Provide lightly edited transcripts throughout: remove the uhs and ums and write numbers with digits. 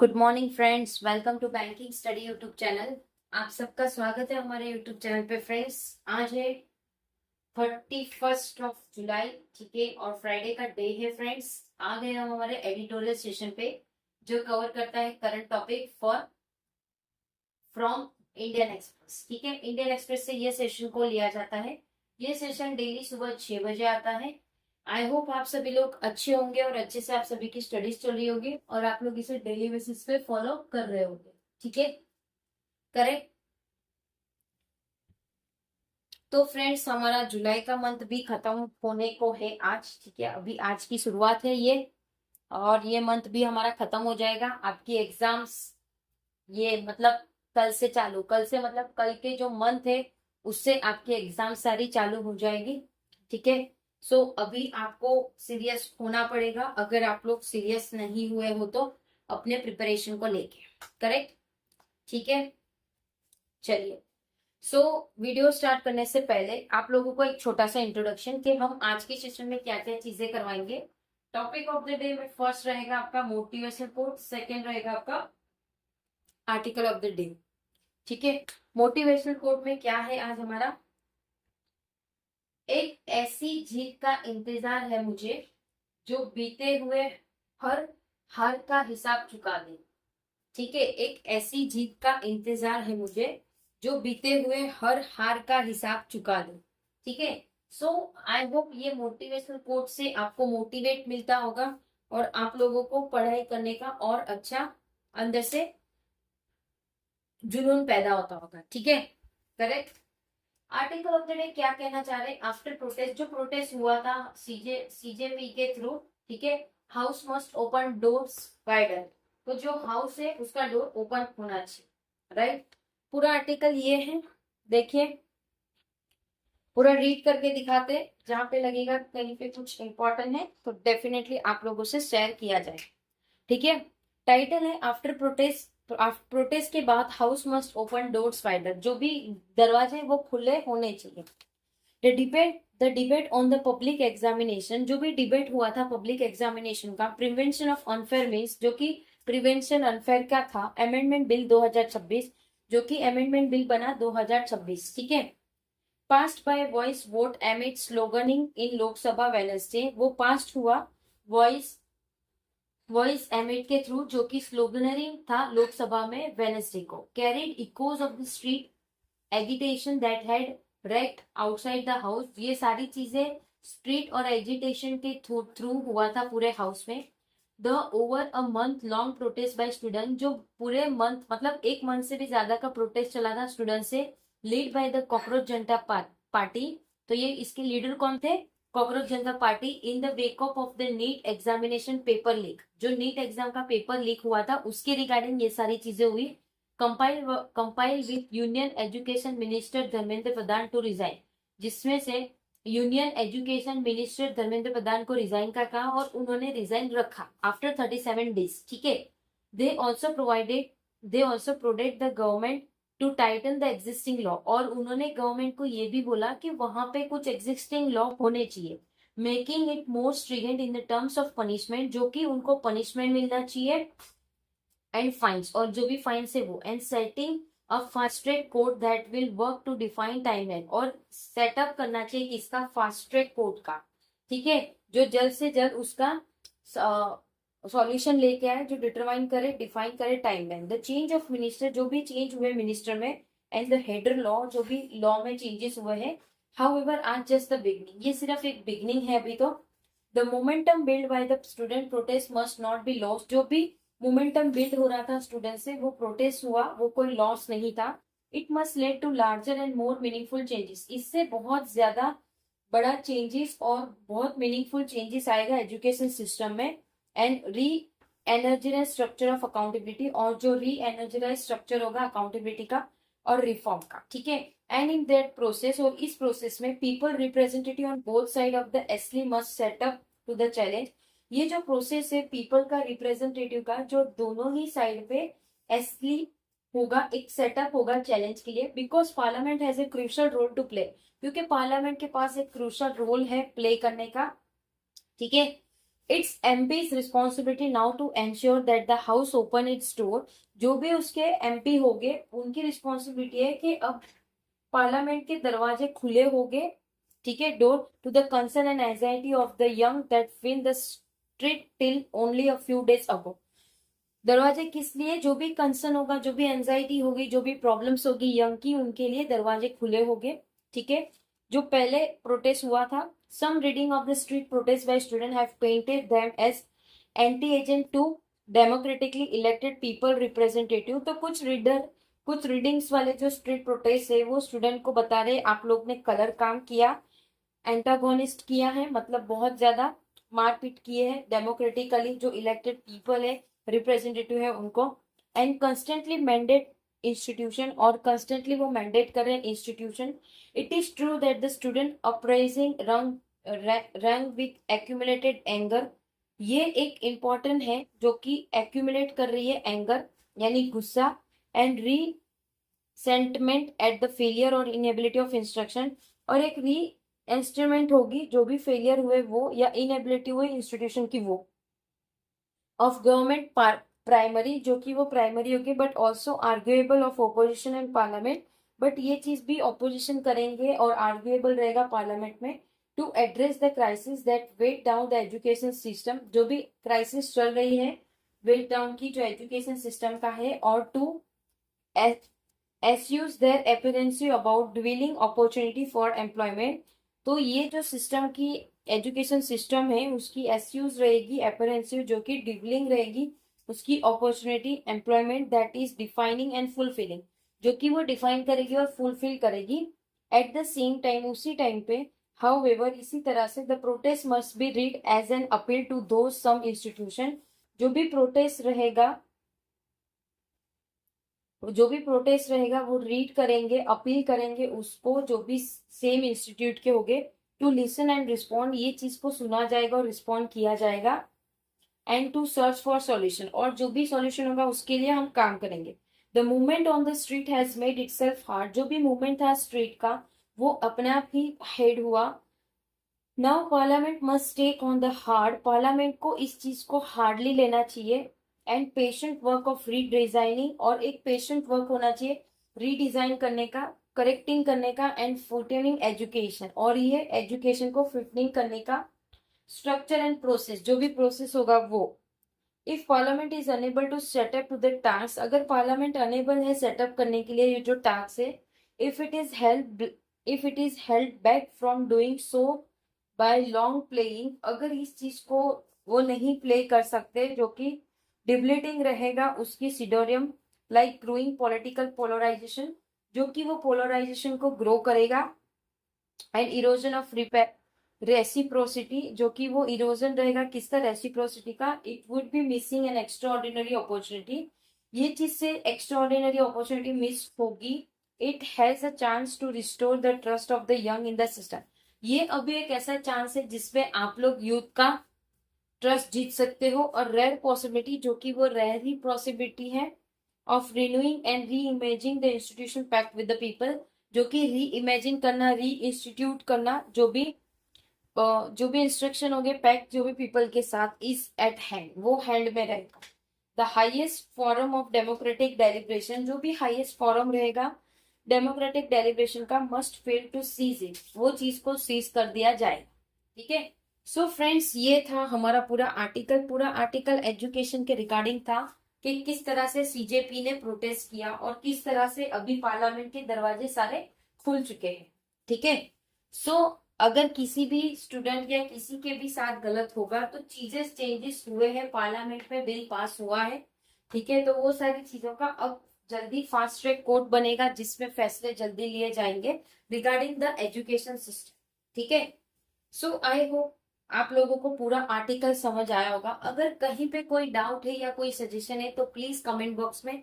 Good morning friends, welcome to banking study YouTube channel. आप सबका स्वागत है हमारे यूट्यूब चैनल पे। फ्रेंड्स, आज है 31 जुलाई, ठीक है, और फ्राइडे का डे है। फ्रेंड्स, आ गए हम हमारे एडिटोरियल सेशन पे, जो कवर करता है current topic for from Indian express. ठीक है, इंडियन एक्सप्रेस से ये सेशन को लिया जाता है। ये सेशन डेली सुबह 6 बजे आता है। आई होप आप सभी लोग अच्छे होंगे और अच्छे से आप सभी की स्टडीज चल रही होगी और आप लोग इसे डेली बेसिस पे फॉलो कर रहे होंगे। ठीक है, करेक्ट। तो फ्रेंड्स, हमारा जुलाई का मंथ भी खत्म होने को है आज। ठीक है, अभी आज की शुरुआत है ये, और ये मंथ भी हमारा खत्म हो जाएगा। आपकी एग्जाम्स ये मतलब कल से चालू, कल से मतलब कल के जो मंथ है उससे आपकी एग्जाम सारी चालू हो जाएगी। ठीक है, सो अभी आपको सीरियस होना पड़ेगा। अगर आप लोग सीरियस नहीं हुए हो तो अपने प्रिपरेशन को लेके, करेक्ट। ठीक है, चलिए। सो वीडियो स्टार्ट करने से पहले आप लोगों को एक छोटा सा इंट्रोडक्शन कि हम आज की सेशन में क्या क्या चीजें करवाएंगे। टॉपिक ऑफ द डे में फर्स्ट रहेगा आपका मोटिवेशन कोट, सेकंड रहेगा आपका आर्टिकल ऑफ द डे। ठीक है, मोटिवेशनल कोट में क्या है आज हमारा, एक ऐसी जीत का इंतजार है मुझे जो बीते हुए हर हार का हिसाब चुका दे। ठीक है, एक ऐसी जीत का इंतजार है मुझे जो बीते हुए हर हार का हिसाब चुका दे। ठीक है, सो आई होप ये मोटिवेशनल कोट से आपको मोटिवेट मिलता होगा और आप लोगों को पढ़ाई करने का और अच्छा अंदर से जुनून पैदा होता होगा। ठीक है, correct. Article of the day क्या कहना चाह रहे हैं, आफ्टर प्रोटेस्ट, जो प्रोटेस्ट हुआ था सीजेपी के थ्रू, ठीक है, house must open doors wider. तो जो हाउस है उसका डोर ओपन होना चाहिए, राइट। पूरा आर्टिकल ये है, देखिए पूरा रीड करके दिखाते, जहां पे लगेगा कहीं पे कुछ इंपॉर्टेंट है तो डेफिनेटली आप लोगों से शेयर किया जाए। ठीक है, टाइटल है आफ्टर प्रोटेस्ट। तो प्रोटेस्ट के बाद house must open doors wider, जो भी दरवाजे वो खुले होने चाहिए। The debate on the public examination, जो भी डिबेट हुआ था पब्लिक एग्जामिनेशन का, प्रिवेंशन ऑफ अनफेयर मीन्स, जो कि प्रिवेंशन अनफेयर का था, अमेंडमेंट बिल 2026, जो कि अमेंडमेंट बिल बना 2026। ठीक है, passed by voice vote amid sloganeering in Lok Sabha Wednesday, वो पास्ट हुआ वॉइस वॉइस एमिट के थ्रू, जो कि स्लोगनरिंग था लोकसभा में वेडनेसडे को। Carried echoes of the street agitation that had wrecked outside the house, ये सारी चीजें स्ट्रीट और एजिटेशन के थ्रू हुआ था पूरे हाउस में। The over a month long protest by student, जो पूरे मंथ मतलब एक मंथ से भी ज्यादा का प्रोटेस्ट चला था स्टूडेंट से, lead by the cockroach Janata party. तो ये इसके लीडर कौन थे, cockroach Janata party. In the wake up of the NEET examination paper leak, जो नीट एग्जाम का पेपर लीक हुआ था उसके रिगार्डिंग ये सारी चीजें हुई। Compile with union education minister Dharmendra Pradhan to resign, जिसमें से union education minister Dharmendra Pradhan को रिजाइन का कहा और उन्होंने रिजाइन रखा आफ्टर 37 days। ठीक है, they also provided the government to tighten the existing law, और उन्होंने गवर्नमेंट को ये भी बोला कि वहां पे कुछ एग्जिस्टिंग लॉ होने चाहिए, making it more stringent in the terms of punishment, जो कि उनको पनिशमेंट मिलना चाहिए, एंड फाइन्स, और जो भी फाइन्स है वो, and setting a fast track court that will work to define timeline, और सेटअप करना चाहिए इसका फास्ट ट्रैक कोर्ट का। ठीक है, जो जल्द से जल्द उसका सॉल्यूशन लेके आए, जो डिटरमाइन करे, डिफाइन करे timeline. The change of minister, जो भी चेंज हुए मिनिस्टर में, एंड द हेडर लॉ, जो भी लॉ में चेंजेस हुए हैं। हाउएवर आज जस्ट द बिगनिंग, ये सिर्फ एक बिगनिंग है अभी तो। The momentum build by the student protest must not be lost, जो भी मोमेंटम बिल्ड हो रहा था स्टूडेंट से, वो प्रोटेस्ट हुआ, वो कोई लॉस नहीं था। It must lead to larger and more meaningful changes, इससे बहुत ज्यादा बड़ा चेंजेस और बहुत मीनिंगफुल चेंजेस आएगा एजुकेशन सिस्टम में। And re energise structure of accountability, और जो री एनर्जाइज स्ट्रक्चर होगा अकाउंटेबिलिटी का और रिफॉर्म का। ठीक है, एंड इन दैट प्रोसेस, और इस प्रोसेस में people representative on both side of the aisle must set up to the challenge. ये जो प्रोसेस है पीपल का, रिप्रेजेंटेटिव का, जो दोनों ही साइड पे एसली होगा, एक सेटअप होगा चैलेंज के लिए, because parliament has a crucial role to play, क्योंकि पार्लियामेंट के पास एक क्रूशियल रोल है प्ले करने का। ठीक है, it's MP's responsibility now to ensure that the house open its door. जो भी उसके MP होंगे उनकी रिस्पॉन्सिबिलिटी है कि अब पार्लियामेंट के दरवाजे खुले होंगे, ठीक है, door to the concern and anxiety of the young that fill the street till only a few days ago. दरवाजे किस लिए? जो भी कंसर्न होगा, जो भी एंजाइटी होगी, जो भी प्रॉब्लम्स होगी यंग की, उनके लिए दरवाजे खुले होंगे, ठीक है। जो पहले प्रोटेस्ट हुआ था, some reading of the street protest by student have painted them as anti agent to democratically elected people representative. तो कुछ रीडिंग्स वाले जो स्ट्रीट प्रोटेस्ट है वो स्टूडेंट को बता रहे आप लोग ने कलर काम किया, एंटागोनिस्ट किया है, मतलब बहुत ज्यादा मारपीट किए हैं डेमोक्रेटिकली जो इलेक्टेड पीपल है, रिप्रेजेंटेटिव है उनको, एंड कंस्टेंटली मैंडेट इंस्टीट्यूशन, और कंस्टेंटली वो मैंडेट कर रहे हैं institution. It is true that the student uprising रंग विथ एक्यूमुलेटेड एंगर। ये एक इम्पॉर्टेंट है जो कि एक्यूमुलेट कर रही है एंगर यानी गुस्सा, and sentiment at the failure और इनएबिलिटी ऑफ इंस्ट्रक्शन, और एक री इंस्ट्रूमेंट होगी जो भी फेलियर हुए वो या इनएबिलिटी हुई इंस्टीट्यूशन की वो, ऑफ गवर्नमेंट प्राइमरी जो कि वो प्राइमरी होगी, but also arguable of opposition and parliament. But ये चीज भी ऑपोजिशन करेंगे और आर्ग्यूएबल रहेगा पार्लियामेंट में, to address the crisis that weight down the education system. जो भी क्राइसिस चल रही है वेट डाउन की जो एजुकेशन सिस्टम का है, और to assuage their expediency about dwindling opportunity for employment. तो ये जो सिस्टम की एजुकेशन सिस्टम है उसकी एस्यूज रहेगी, एपिडेंसी जो कि डिवलिंग रहेगी, उसकी opportunity employment that is defining and fulfilling, जो कि वो डिफाइन करेगी और फुलफिल करेगी। एट द सेम टाइम उसी टाइम पे हाउएवर इसी तरह से the protest must be read as an appeal to though some institution. जो भी प्रोटेस्ट रहेगा वो रीड करेंगे, अपील करेंगे उसको जो भी सेम इंस्टीट्यूट के होंगे, टू लिसन एंड रिस्पॉन्ड, ये चीज को सुना जाएगा और रिस्पॉन्ड किया जाएगा, and to search for solution, और जो भी सॉल्यूशन होगा उसके लिए हम काम करेंगे। The movement on the street has made itself hard. जो भी मूवमेंट था स्ट्रीट का वो अपने आप ही हेड हुआ। Now parliament must take on the hard, parliament को इस चीज को हार्डली लेना चाहिए, and patient work of redesigning, और एक पेशेंट वर्क होना चाहिए रीडिजाइन करने का, करेक्टिंग करने का, एंड फिटिंग एजुकेशन, और ये एजुकेशन को फिटिंग करने का स्ट्रक्चर एंड प्रोसेस, जो भी प्रोसेस होगा वो। If parliament is unable to set up to the task, अगर पार्लियामेंट अनेबल है सेटअप करने के लिए ये जो टास्क है, if it is held back from doing so by long playing, अगर इस चीज को वो नहीं प्ले कर सकते जो कि डिब्लेटिंग रहेगा उसकी सिडोरियम, लाइक ग्रोइंग पॉलिटिकल पोलराइजेशन, जो कि वो पोलराइजेशन को ग्रो करेगा, एंड इरोजन ऑफ रेसिप्रोसिटी, जो कि वो इरोजन रहेगा किसका? रेसिप्रोसिटी का। It would be missing an extraordinary opportunity, ये चीज से एक्स्ट्राऑर्डिनरी अपॉर्चुनिटी मिस होगी। It has a chance to restore the trust of the young in the system, ये अभी एक ऐसा चांस है जिसमें आप लोग यूथ का ट्रस्ट जीत सकते हो, और रेयर पॉसिबिलिटी जो कि वो रेयर ही पॉसिबिलिटी है, of renewing and re imagining the institution pact with the people, जो कि री इमेजिन करना, री इंस्टीट्यूट करना, जो भी इंस्ट्रक्शन हो गए पैक्ट जो भी पीपल के साथ, इज एट हैंड, वो हैंड में रहेगा। The highest forum of democratic deliberation, जो भी हाइएस्ट फॉरम रहेगा डेमोक्रेटिक डेलिब्रेशन का, must fail to seize it, वो चीज को सीज कर दिया जाएगा, ठीक है। सो फ्रेंड्स ये था हमारा पूरा आर्टिकल एजुकेशन के रिगार्डिंग था कि किस तरह से सीजेपी ने प्रोटेस्ट किया और किस तरह से अभी पार्लियामेंट के दरवाजे सारे खुल चुके हैं, ठीक है। सो अगर किसी भी स्टूडेंट या किसी के भी साथ गलत होगा तो चीजें चेंजेस हुए हैं, पार्लियामेंट में बिल पास हुआ है, ठीक है, तो वो सारी चीजों का अब जल्दी फास्ट ट्रैक कोर्ट बनेगा जिसमें फैसले जल्दी लिए जाएंगे रिगार्डिंग द एजुकेशन सिस्टम, ठीक है। सो आई होप आप लोगों को पूरा आर्टिकल समझ आया होगा। अगर कहीं पे कोई डाउट है या कोई सजेशन है तो प्लीज कमेंट बॉक्स में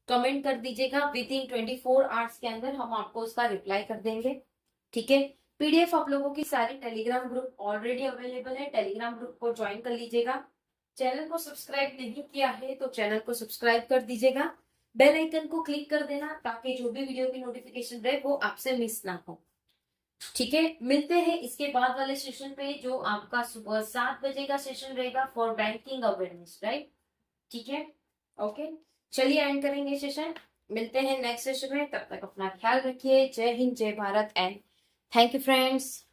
कमेंट कर दीजिएगा, विद इन 24 आवर्स के अंदर हम आपको उसका रिप्लाई कर देंगे, ठीक है। पीडीएफ आप लोगों की सारी टेलीग्राम ग्रुप ऑलरेडी अवेलेबल है, टेलीग्राम ग्रुप को ज्वाइन कर लीजिएगा। चैनल को सब्सक्राइब नहीं किया है तो चैनल को सब्सक्राइब कर दीजिएगा, बेल आइकन को क्लिक कर देना ताकि जो भी वीडियो की नोटिफिकेशन रहे वो आपसे मिस ना हो। ठीक है, मिलते हैं इसके बाद वाले सेशन पे, जो आपका सुबह 7 बजे का सेशन रहेगा फॉर बैंकिंग अवेयरनेस, राइट? ठीक है, ओके, चलिए एंड करेंगे सेशन, मिलते हैं नेक्स्ट सेशन में, तब तक अपना ख्याल रखिए। जय हिंद, जय Bharat and thank you friends.